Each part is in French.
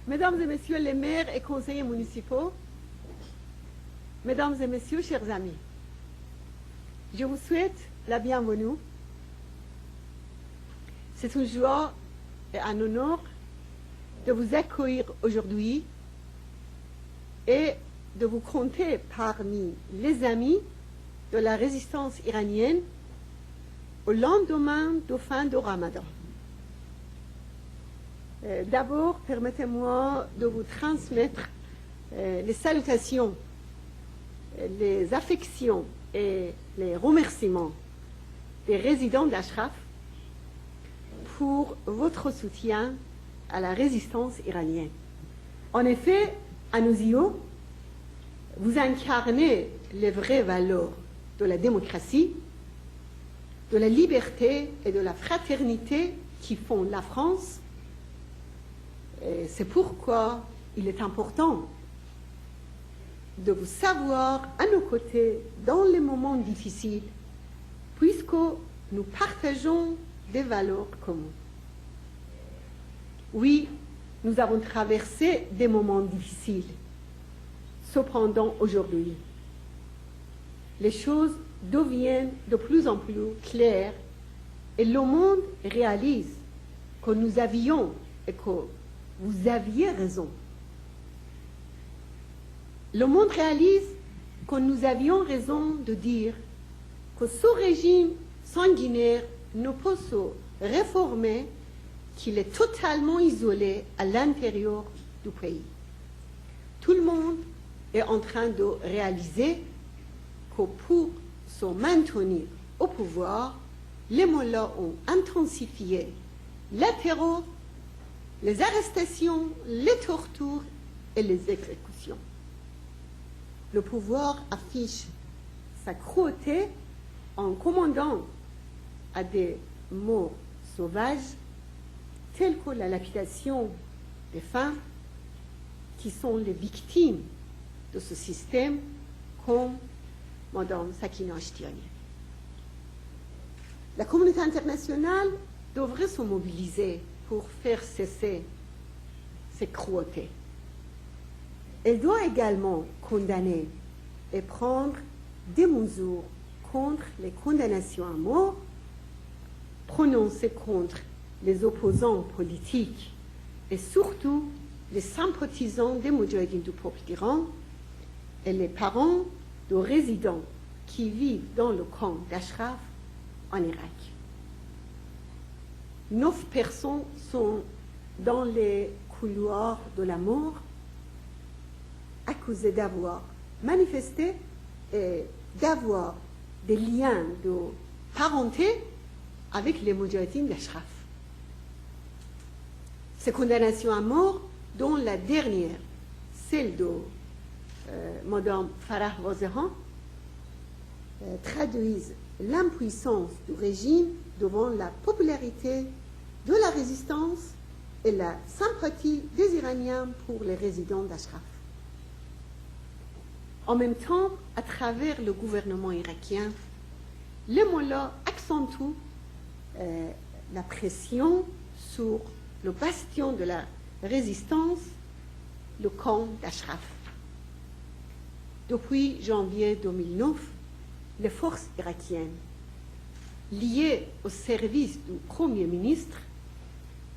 Mesdames et messieurs les maires et conseillers municipaux, mesdames et messieurs, chers amis, je vous souhaite la bienvenue. C'est une joie et un honneur de vous accueillir aujourd'hui et de vous compter parmi les amis de la résistance iranienne au lendemain de fin du Ramadan. D'abord, permettez-moi de vous transmettre les salutations, les affections et les remerciements des résidents d'Ashraf pour votre soutien à la résistance iranienne. En effet, à nos yeux, vous incarnez les vraies valeurs de la démocratie, de la liberté et de la fraternité qui font la France. C'est pourquoi il est important de vous savoir à nos côtés dans les moments difficiles, puisque nous partageons des valeurs communes. Oui, nous avons traversé des moments difficiles. Cependant, aujourd'hui, les choses deviennent de plus en plus claires et le monde réalise que nous avions et que vous aviez raison. Le monde réalise que nous avions raison de dire que ce régime sanguinaire ne peut se réformer, qu'il est totalement isolé à l'intérieur du pays. Tout le monde est en train de réaliser que pour se maintenir au pouvoir, les mollahs ont intensifié la terreur, les arrestations, les tortures et les exécutions. Le pouvoir affiche sa cruauté en commandant à des morts sauvages telles que la lapidation des femmes qui sont les victimes de ce système, comme Mme Sakina Ashtiani. La communauté internationale devrait se mobiliser pour faire cesser ces cruautés. Elle doit également condamner et prendre des mesures contre les condamnations à mort, prononcées contre les opposants politiques et surtout les sympathisants des Moudjahidines du peuple d'Iran et les parents de résidents qui vivent dans le camp d'Ashraf en Irak. 9 personnes sont dans les couloirs de la mort, accusées d'avoir manifesté et d'avoir des liens de parenté avec les Moudjahidines d'Ashraf. Ces condamnations à mort, dont la dernière, celle de Mme Farah Wazehan, traduisent l'impuissance du régime devant la popularité de la résistance et la sympathie des Iraniens pour les résidents d'Ashraf. En même temps, à travers le gouvernement irakien, les mollahs accentuent la pression sur le bastion de la résistance, le camp d'Ashraf. Depuis janvier 2009, les forces irakiennes liées au service du Premier ministre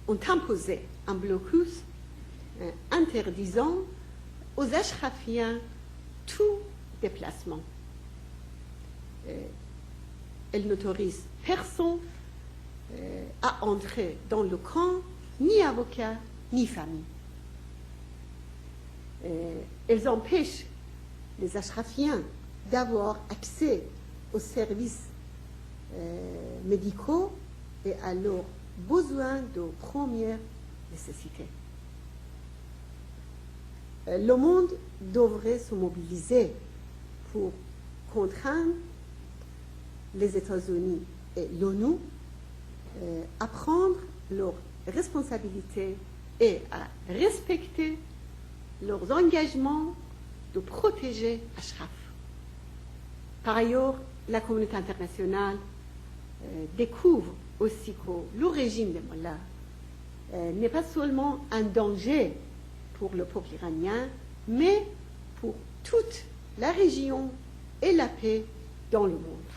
ont imposé un blocus interdisant aux Ashrafiens tout déplacement. Elles n'autorisent personne à entrer dans le camp, ni avocat, ni famille. Elles empêchent les Ashrafiens d'avoir accès aux services médicaux et à leurs besoins de première nécessité. Le monde devrait se mobiliser pour contraindre les États-Unis et l'ONU à prendre leurs responsabilités et à respecter leurs engagements de protéger Ashraf. Par ailleurs, la communauté internationale découvre aussi que le régime des mollahs n'est pas seulement un danger pour le peuple iranien, mais pour toute la région et la paix dans le monde.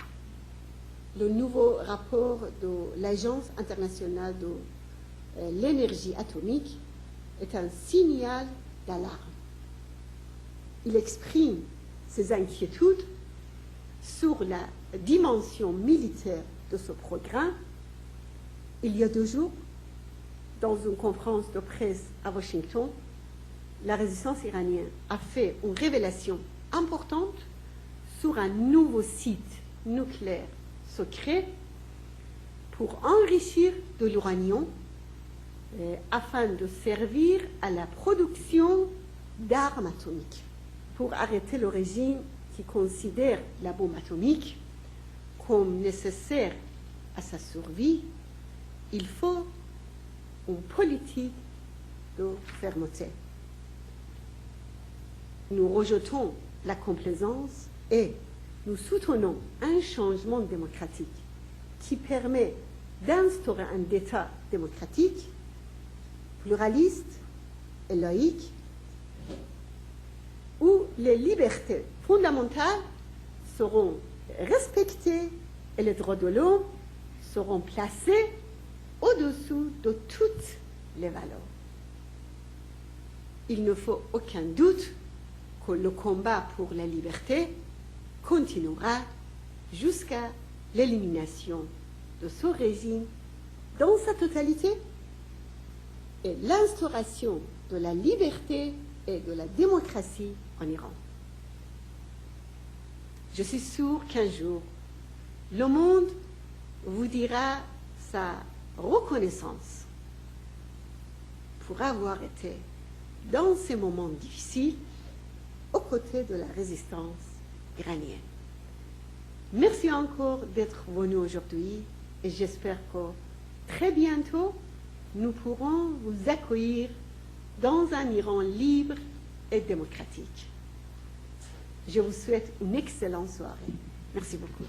Le nouveau rapport de l'Agence internationale de l'énergie atomique est un signal d'alarme. Il exprime ses inquiétudes sur la dimension militaire de ce programme. Il y a 2 jours, dans une conférence de presse à Washington, la résistance iranienne a fait une révélation importante sur un nouveau site nucléaire secret pour enrichir de l'uranium afin de servir à la production d'armes atomiques. Pour arrêter le régime qui considère la bombe atomique comme nécessaire à sa survie, il faut une politique de fermeté. Nous rejetons la complaisance et nous soutenons un changement démocratique qui permet d'instaurer un État démocratique, pluraliste et laïque, où les libertés fondamentales seront respectées et les droits de l'homme seront placés au-dessous de toutes les valeurs. Il ne faut aucun doute que le combat pour la liberté continuera jusqu'à l'élimination de ce régime dans sa totalité et l'instauration de la liberté et de la démocratie en Iran. Je suis sûre qu'un jour, le monde vous dira sa reconnaissance pour avoir été, dans ces moments difficiles, aux côtés de la résistance iranienne. Merci encore d'être venu aujourd'hui et j'espère que très bientôt, nous pourrons vous accueillir dans un Iran libre et démocratique. Je vous souhaite une excellente soirée. Merci beaucoup.